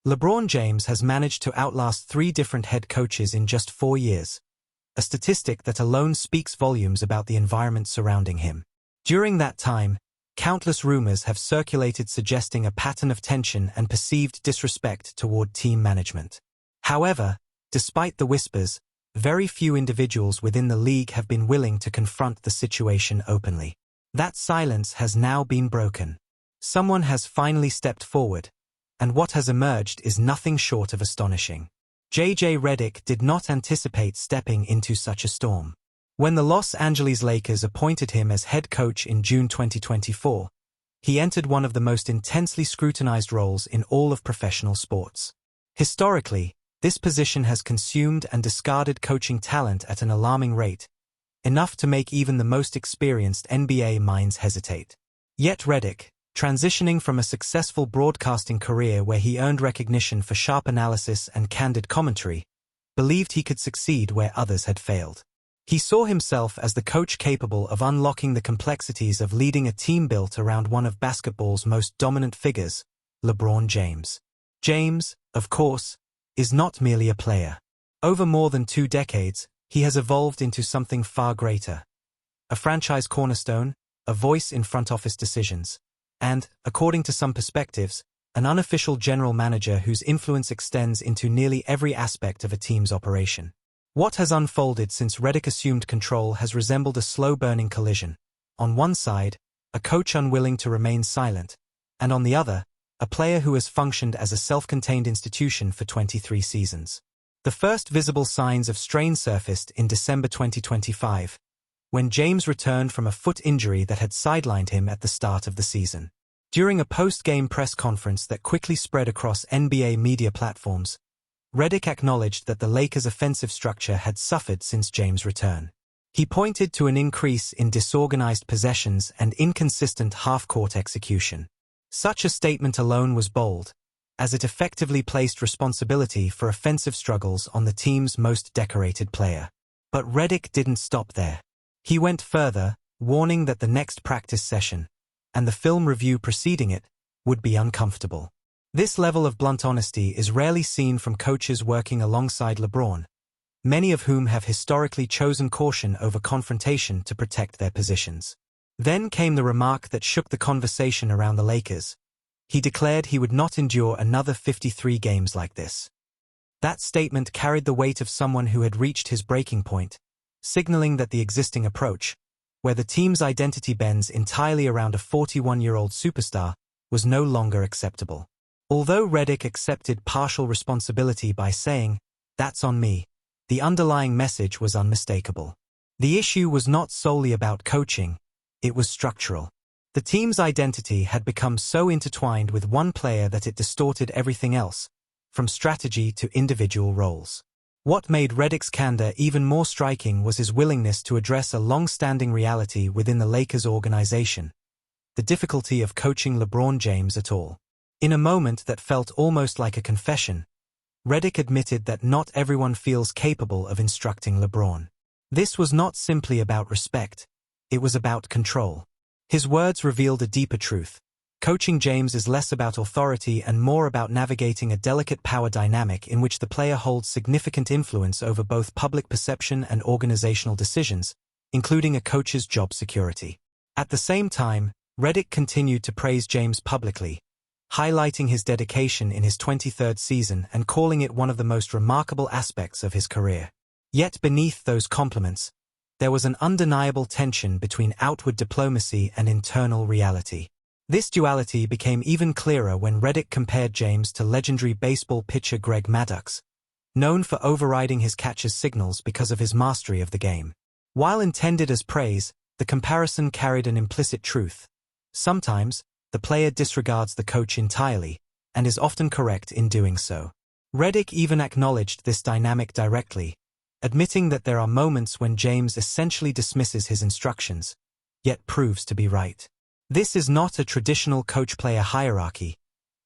LeBron James has managed to outlast 3 different head coaches in just 4 years, a statistic that alone speaks volumes about the environment surrounding him. During that time, countless rumors have circulated suggesting a pattern of tension and perceived disrespect toward team management. However, despite the whispers, very few individuals within the league have been willing to confront the situation openly. That silence has now been broken. Someone has finally stepped forward, and what has emerged is nothing short of astonishing. JJ Redick did not anticipate stepping into such a storm. When the Los Angeles Lakers appointed him as head coach in June 2024, he entered one of the most intensely scrutinized roles in all of professional sports. Historically, this position has consumed and discarded coaching talent at an alarming rate, enough to make even the most experienced NBA minds hesitate. Yet Redick, transitioning from a successful broadcasting career where he earned recognition for sharp analysis and candid commentary, believed he could succeed where others had failed. He saw himself as the coach capable of unlocking the complexities of leading a team built around one of basketball's most dominant figures, LeBron James. James, of course, is not merely a player. Over more than 2 decades, he has evolved into something far greater. A franchise cornerstone, a voice in front office decisions, and, according to some perspectives, an unofficial general manager whose influence extends into nearly every aspect of a team's operation. What has unfolded since Redick assumed control has resembled a slow-burning collision. On one side, a coach unwilling to remain silent, and on the other, a player who has functioned as a self-contained institution for 23 seasons. The first visible signs of strain surfaced in December 2025, when James returned from a foot injury that had sidelined him at the start of the season. During a post-game press conference that quickly spread across NBA media platforms, Redick acknowledged that the Lakers' offensive structure had suffered since James' return. He pointed to an increase in disorganized possessions and inconsistent half-court execution. Such a statement alone was bold, as it effectively placed responsibility for offensive struggles on the team's most decorated player. But Redick didn't stop there. He went further, warning that the next practice session, and the film review preceding it, would be uncomfortable. This level of blunt honesty is rarely seen from coaches working alongside LeBron, many of whom have historically chosen caution over confrontation to protect their positions. Then came the remark that shook the conversation around the Lakers. He declared he would not endure another 53 games like this. That statement carried the weight of someone who had reached his breaking point, signaling that the existing approach, where the team's identity bends entirely around a 41-year-old superstar, was no longer acceptable. Although Redick accepted partial responsibility by saying, "That's on me," the underlying message was unmistakable. The issue was not solely about coaching, it was structural. The team's identity had become so intertwined with one player that it distorted everything else, from strategy to individual roles. What made Redick's candor even more striking was his willingness to address a long-standing reality within the Lakers organization: the difficulty of coaching LeBron James at all. In a moment that felt almost like a confession, Redick admitted that not everyone feels capable of instructing LeBron. This was not simply about respect, it was about control. His words revealed a deeper truth. Coaching James is less about authority and more about navigating a delicate power dynamic in which the player holds significant influence over both public perception and organizational decisions, including a coach's job security. At the same time, Redick continued to praise James publicly, highlighting his dedication in his 23rd season and calling it one of the most remarkable aspects of his career. Yet beneath those compliments, there was an undeniable tension between outward diplomacy and internal reality. This duality became even clearer when Redick compared James to legendary baseball pitcher Greg Maddux, known for overriding his catcher's signals because of his mastery of the game. While intended as praise, the comparison carried an implicit truth. Sometimes, the player disregards the coach entirely, and is often correct in doing so. Redick even acknowledged this dynamic directly, admitting that there are moments when James essentially dismisses his instructions, yet proves to be right. This is not a traditional coach-player hierarchy.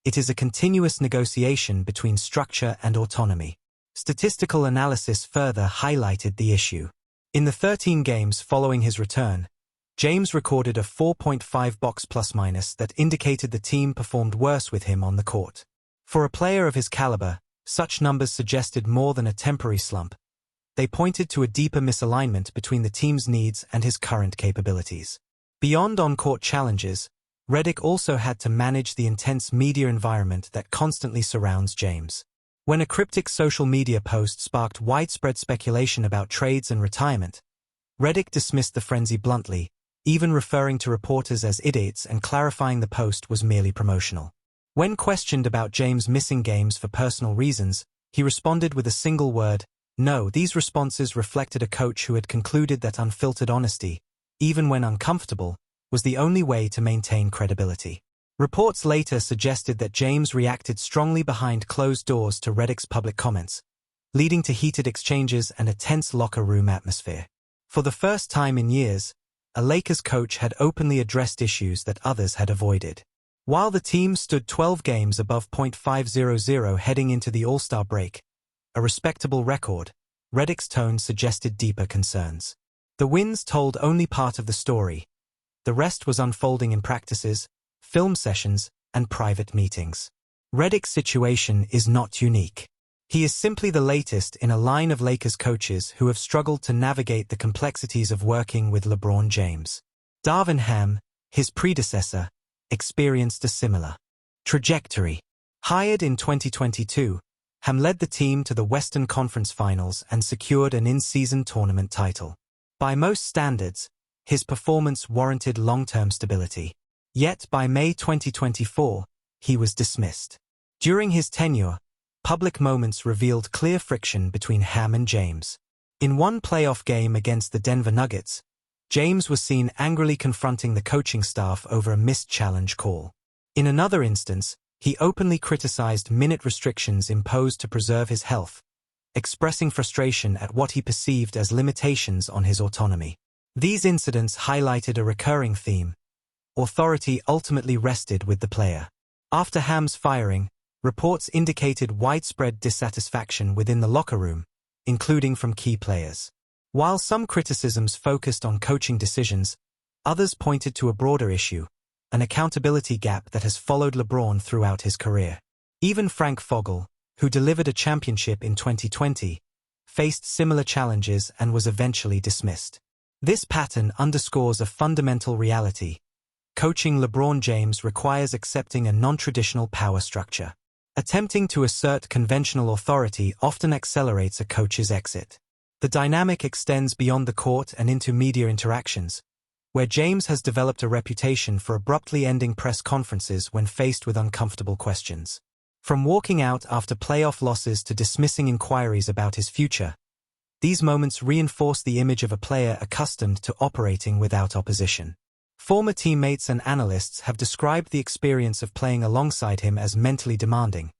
It is a continuous negotiation between structure and autonomy. Statistical analysis further highlighted the issue. In the 13 games following his return, James recorded a 4.5 box plus-minus that indicated the team performed worse with him on the court. For a player of his caliber, such numbers suggested more than a temporary slump. They pointed to a deeper misalignment between the team's needs and his current capabilities. Beyond on-court challenges, Reick also had to manage the intense media environment that constantly surrounds James. When a cryptic social media post sparked widespread speculation about trades and retirement, Reick dismissed the frenzy bluntly, even referring to reporters as idiots and clarifying the post was merely promotional. When questioned about James missing games for personal reasons, he responded with a single word, "No." These responses reflected a coach who had concluded that unfiltered honesty, even when uncomfortable, was the only way to maintain credibility. Reports later suggested that James reacted strongly behind closed doors to Reick's public comments, leading to heated exchanges and a tense locker room atmosphere. For the first time in years, a Lakers coach had openly addressed issues that others had avoided. While the team stood 12 games above .500 heading into the All-Star break, a respectable record, Reick's tone suggested deeper concerns. The wins told only part of the story. The rest was unfolding in practices, film sessions, and private meetings. Reick's situation is not unique. He is simply the latest in a line of Lakers coaches who have struggled to navigate the complexities of working with LeBron James. Darvin Ham, his predecessor, experienced a similar trajectory. Hired in 2022, Ham led the team to the Western Conference Finals and secured an in-season tournament title. By most standards, his performance warranted long-term stability. Yet by May 2024, he was dismissed. During his tenure, public moments revealed clear friction between Ham and James. In one playoff game against the Denver Nuggets, James was seen angrily confronting the coaching staff over a missed challenge call. In another instance, he openly criticized minute restrictions imposed to preserve his health, expressing frustration at what he perceived as limitations on his autonomy. These incidents highlighted a recurring theme. Authority ultimately rested with the player. After Ham's firing, reports indicated widespread dissatisfaction within the locker room, including from key players. While some criticisms focused on coaching decisions, others pointed to a broader issue, an accountability gap that has followed LeBron throughout his career. Even Frank Vogel, who delivered a championship in 2020, faced similar challenges and was eventually dismissed. This pattern underscores a fundamental reality. Coaching LeBron James requires accepting a non-traditional power structure. Attempting to assert conventional authority often accelerates a coach's exit. The dynamic extends beyond the court and into media interactions, where James has developed a reputation for abruptly ending press conferences when faced with uncomfortable questions. From walking out after playoff losses to dismissing inquiries about his future, these moments reinforce the image of a player accustomed to operating without opposition. Former teammates and analysts have described the experience of playing alongside him as mentally demanding,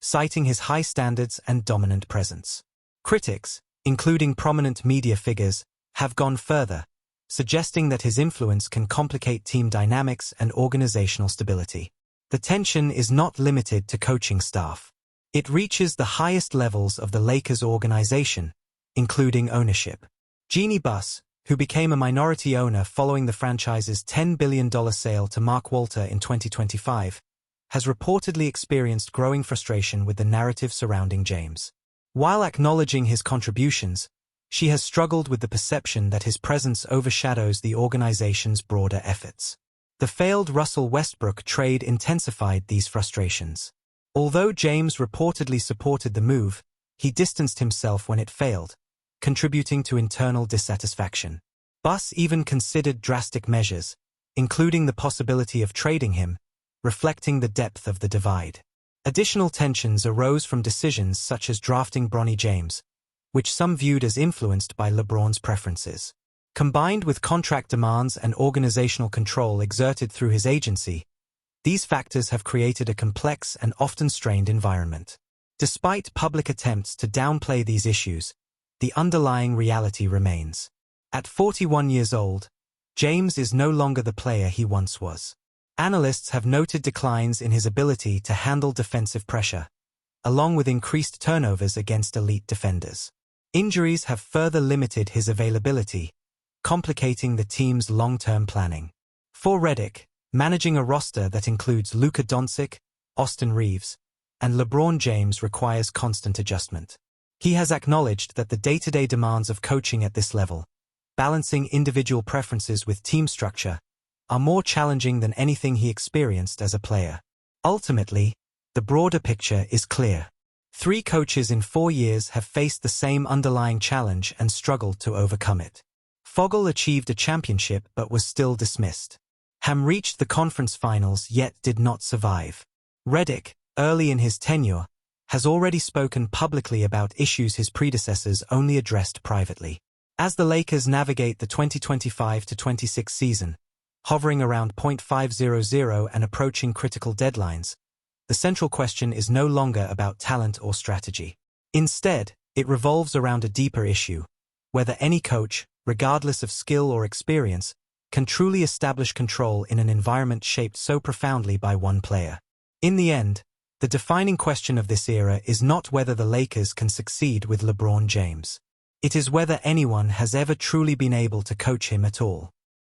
citing his high standards and dominant presence. Critics, including prominent media figures, have gone further, suggesting that his influence can complicate team dynamics and organizational stability. The tension is not limited to coaching staff. It reaches the highest levels of the Lakers organization, including ownership. Jeannie Buss, who became a minority owner following the franchise's $10 billion sale to Mark Walter in 2025, has reportedly experienced growing frustration with the narrative surrounding James. While acknowledging his contributions, she has struggled with the perception that his presence overshadows the organization's broader efforts. The failed Russell Westbrook trade intensified these frustrations. Although James reportedly supported the move, he distanced himself when it failed, contributing to internal dissatisfaction. Buss even considered drastic measures, including the possibility of trading him, reflecting the depth of the divide. Additional tensions arose from decisions such as drafting Bronny James, which some viewed as influenced by LeBron's preferences. Combined with contract demands and organizational control exerted through his agency, these factors have created a complex and often strained environment. Despite public attempts to downplay these issues, the underlying reality remains. At 41 years old, James is no longer the player he once was. Analysts have noted declines in his ability to handle defensive pressure, along with increased turnovers against elite defenders. Injuries have further limited his availability, complicating the team's long-term planning. For Reick, managing a roster that includes Luka Doncic, Austin Reeves, and LeBron James requires constant adjustment. He has acknowledged that the day-to-day demands of coaching at this level, balancing individual preferences with team structure, are more challenging than anything he experienced as a player. Ultimately, the broader picture is clear. 3 coaches in 4 years have faced the same underlying challenge and struggled to overcome it. Vogel achieved a championship but was still dismissed. Ham reached the conference finals yet did not survive. Reick, early in his tenure, has already spoken publicly about issues his predecessors only addressed privately. As the Lakers navigate the 2025-26 season, hovering around .500 and approaching critical deadlines, the central question is no longer about talent or strategy. Instead, it revolves around a deeper issue: whether any coach, regardless of skill or experience, can truly establish control in an environment shaped so profoundly by one player. In the end, the defining question of this era is not whether the Lakers can succeed with LeBron James. It is whether anyone has ever truly been able to coach him at all.